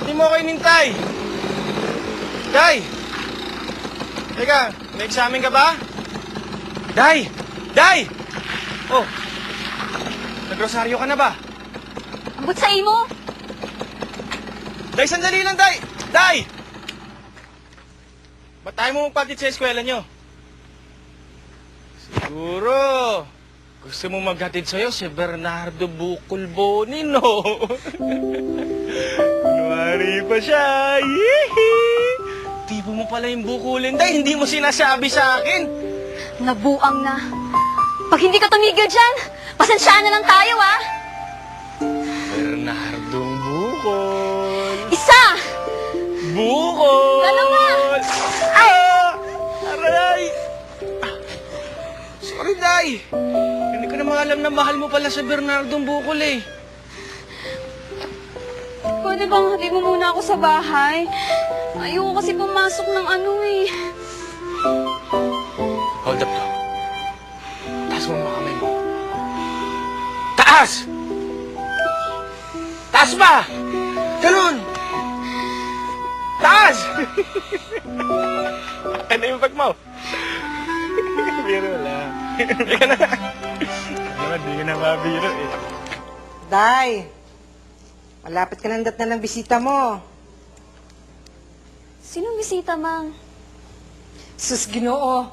Hindi mo ako inintay! Day! Teka, may examen ka ba? Day! Day! Oh, nagrosaryo ka na ba? Ambot sa imo! Day, sandali lang, Day! Day! Ba't tayo mo magpatit sa eskwela nyo? Siguro, gusto mo maghatid sa'yo si Bernardo Bukol Boni, no? Kunwari pa siya! Yee! Tipo mo pala yung bukulin, Day. Hindi mo sinasabi sa akin. Nabuang na. Pag hindi ka tumigil dyan, pasensyaan na lang tayo, ha? Bernardong Bukol. Isa! Bukol! Dalawa! Ah! Aray! Ah, sorry, Day. Hindi ko naman alam na mahal mo pala sa Bernardong Bukol, eh. Pwede bang hatid mo muna ako sa bahay? Ayoko kasi pumasok ng ano, eh. Hold up, to. Taas mo mga kamay mo. Taas! Taas ba? Ganun! Taas! Ano yung bag mo? Biro lang. Hindi ka na. Hindi ka na mabiro eh. Day, malapit ka ng datnan ng bisita mo. Sinong bisita, Mang? Sus, Ginoo.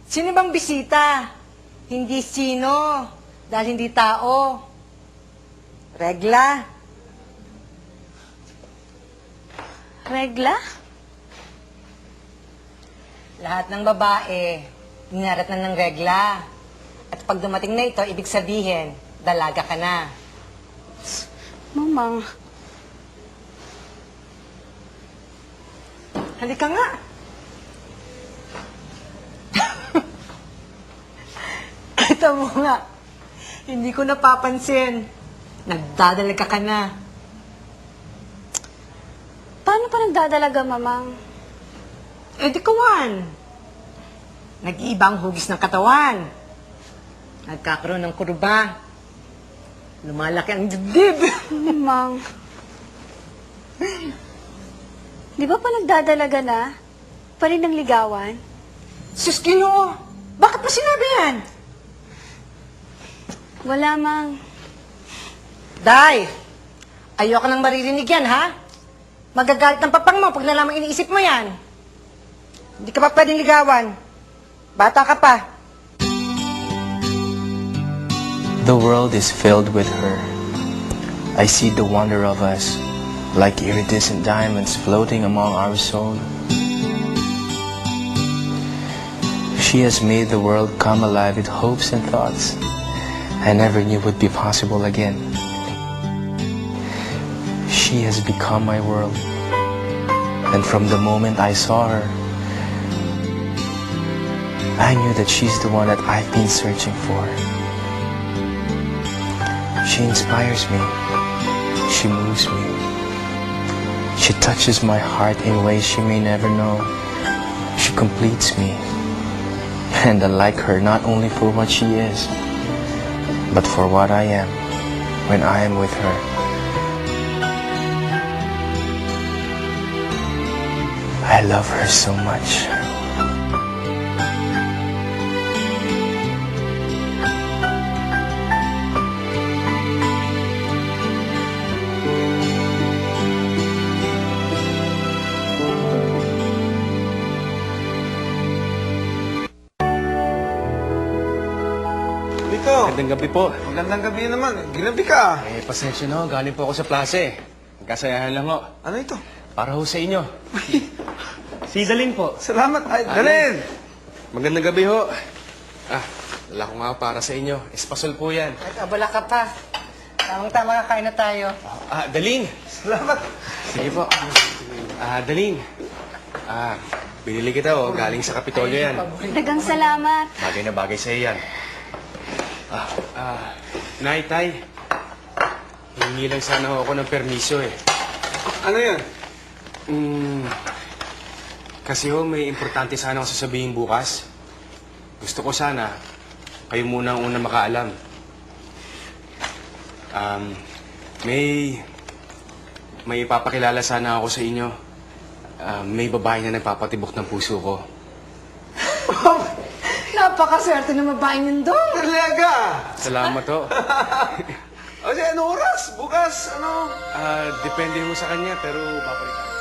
Sino bang bisita? Hindi sino. Dahil hindi tao. Regla. Regla? Lahat ng babae, dinarat na ng regla. At pag dumating na ito, ibig sabihin, dalaga ka na. Mamang, Halika nga. Kita mo nga, hindi ko napapansin. Nagdadalaga ka na. paano pa nagdadalaga, Mamang? Eh di kawan. Nag-iibang hugis ng katawan. Nagkakaroon ng kuruba. Lumalaki ang dibdib. Mamang. Di ba pa nagdadalaga na? Pa rin ng ligawan? Sus, Ginoo, bakit mo sinabi yan? Wala, Mang. Day, ayoko nang maririnig yan, ha? Magagalit ng papang mo pag nalamang iniisip mo yan. Hindi ka pa pwedeng ligawan. Bata ka pa. The world is filled with her. I see the wonder of us, like iridescent diamonds floating among our soul. She has made the world come alive with hopes and thoughts I never knew would be possible again. She has become my world, and from the moment I saw her, I knew that she's the one that I've been searching for. She inspires me. She moves me. She touches my heart in ways she may never know. She completes me. And I like her not only for what she is, but for what I am when I am with her. I love her so much. Dito. Magandang gabi po. Magandang gabi naman. Ginabi ka. Eh, pasensya na ho. Galing po ako sa plase. Nagkasayahan lang ho. Ano ito? Para ho sa inyo. Si Dalin po. Salamat. Ay, Dalin. Magandang gabi ho. Ah, dala ko nga para sa inyo. Espasol po yan. At abala ka pa. Tamang-tama kakain na tayo. Ah, Dalin. Salamat. Sige po. Ah, Dalin. Ah, binili kita oh. Galing sa Kapitolyo yan. Dagang salamat. Bagay na bagay sa'yo yan. Nay, Tay. Hihingi lang sana ho ako ng permiso eh. Ano yan? Kasi ho, may importante sana ako sasabihin bukas. Gusto ko sana, kayo muna ang unang makaalam. may ipapakilala sana ako sa inyo. May babae na nagpapatibok ng puso ko. Napakaswerte na babaeng yun, Dong. Talaga! Salamat ho. O siya, ano oras? Bukas, ano? Depende mo sa kanya, pero babalik ako.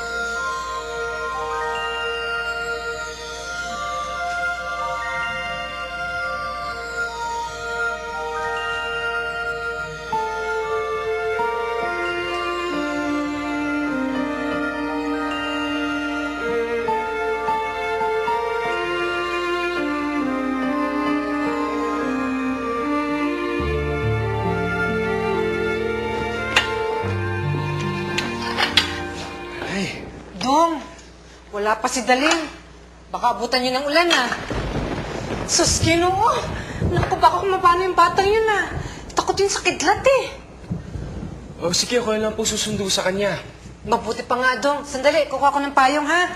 Dong, wala pa si Daling. Baka abutan yun ng ulan, ah. Sus, Ginoo. Naku, baka kumapano yung batang yun, ah. Takot yun sa kidlat, eh. Oh, sige, ako lang po susundo sa kanya. Mabuti pa nga, Dong. Sandali, kukuha ko ng payong, ha?